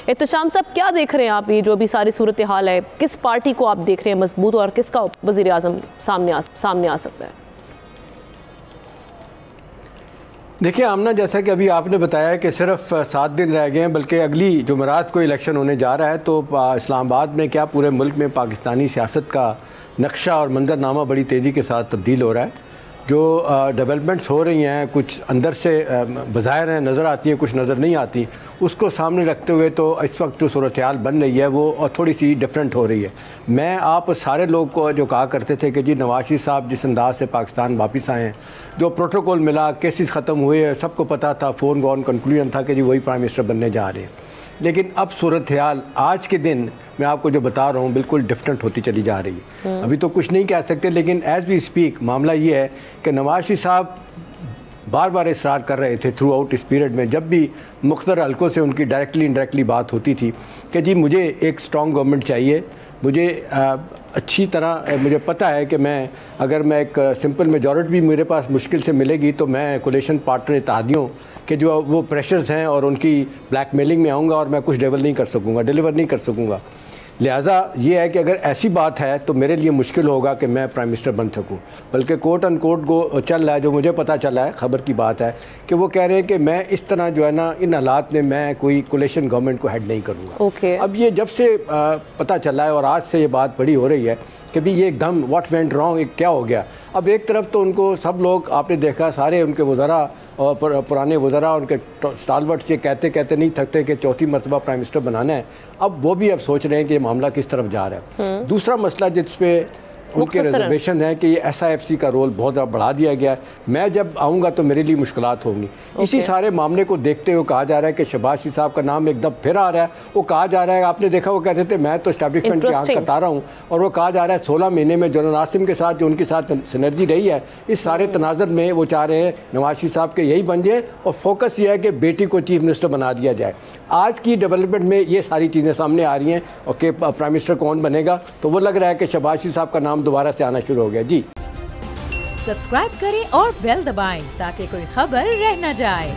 एहतशाम साहब, क्या देख रहे हैं आप, ये जो भी सारी सूरत हाल है, किस पार्टी को आप देख रहे हैं मजबूत और किसका वज़ीर आज़म सामने आ सकता है? देखिए आमना, जैसा कि अभी आपने बताया कि सिर्फ 7 दिन रह गए हैं, बल्कि अगली जुमेरात को इलेक्शन होने जा रहा है, तो इस्लामाबाद में क्या पूरे मुल्क में पाकिस्तानी सियासत का नक्शा और मंजरनामा बड़ी तेज़ी के साथ तब्दील हो रहा है। जो डेवलपमेंट्स हो रही हैं, कुछ अंदर से बज़ाहिर हैं नज़र आती हैं, कुछ नज़र नहीं आती, उसको सामने रखते हुए तो इस वक्त जो सूरत हाल बन रही है वो और थोड़ी सी डिफरेंट हो रही है। मैं आप सारे लोग को जो कहा करते थे कि जी नवाज शरीफ साहब जिस अंदाज से पाकिस्तान वापस आए हैं, जो प्रोटोकॉल मिला, केसेस ख़त्म हुए, सबको पता था, फ़ोन गॉन कंक्लूजन था कि जी वही प्राइम मिनिस्टर बनने जा रहे हैं। लेकिन अब सूरत हाल आज के दिन मैं आपको जो बता रहा हूँ बिल्कुल डिफरेंट होती चली जा रही है। अभी तो कुछ नहीं कह सकते, लेकिन एज़ वी स्पीक मामला ये है कि नवाज शरीफ साहब बार बार इसरार कर रहे थे थ्रू आउट इस पीरियड में, जब भी मुख्तलिफ हल्कों से उनकी डायरेक्टली इनडायरेक्टली बात होती थी कि जी मुझे एक स्ट्रॉन्ग गवर्नमेंट चाहिए, मुझे अच्छी तरह मुझे पता है कि अगर मैं एक सिंपल मेजॉरिटी भी मेरे पास मुश्किल से मिलेगी तो मैं कोलिशन पार्टनर इत्तेहादियों के जो वो प्रेशर्स हैं और उनकी ब्लैकमेलिंग में आऊँगा और मैं कुछ डिलीवर नहीं कर सकूँगा। लिहाजा ये है कि अगर ऐसी बात है तो मेरे लिए मुश्किल होगा कि मैं प्राइम मिनिस्टर बन सकूं। बल्कि कोर्ट एंड कोर्ट को चल रहा है, जो मुझे पता चला है, ख़बर की बात है कि वो कह रहे हैं कि मैं इस तरह जो है ना, इन हालात में मैं कोई कोलिशन गवर्नमेंट को हेड नहीं करूँगा। अब ये जब से पता चला है और आज से ये बात बड़ी हो रही है कि भी ये एकदम व्हाट वेंट रॉन्ग, क्या हो गया। अब एक तरफ तो उनको सब लोग आपने देखा, सारे उनके वज़रा और पुराने वज़रा उनके स्टालवर्ड्स ये कहते कहते नहीं थकते कि चौथी मरतबा प्राइम मिनिस्टर बनाना है। अब वो भी अब सोच रहे हैं कि ये मामला किस तरफ जा रहा है। दूसरा मसला जिस पे उनके रिजर्वेशन है कि ये SIFC का रोल बहुत ज़्यादा बढ़ा दिया गया है। मैं जब आऊँगा तो मेरे लिए मुश्किलात होंगी। इसी सारे मामले को देखते हुए कहा जा रहा है कि शहबाज शरीफ साहब का नाम एकदम फिर आ रहा है। वो कहा जा रहा है, आपने देखा वो कहते थे मैं तो एस्टैब्लिशमेंट की आँख कता रहा हूँ, और वो कहा जा रहा है 16 महीने में जनरल आसिम के साथ जो उनके साथ सिनर्जी रही है, इस सारे तनाज़र में वो चाह रहे हैं नवाज शरीफ साहब के यही बन जाए और फोकस ये है कि बेटी को चीफ मिनिस्टर बना दिया जाए। आज की डेवलपमेंट में ये सारी चीज़ें सामने आ रही हैं और कि प्राइम मिनिस्टर कौन बनेगा, तो वो लग रहा है कि शहबाज शरीफ साहब का नाम दोबारा से आना शुरू हो गया। जी सब्सक्राइब करें और बेल दबाएं ताकि कोई खबर रह न जाए।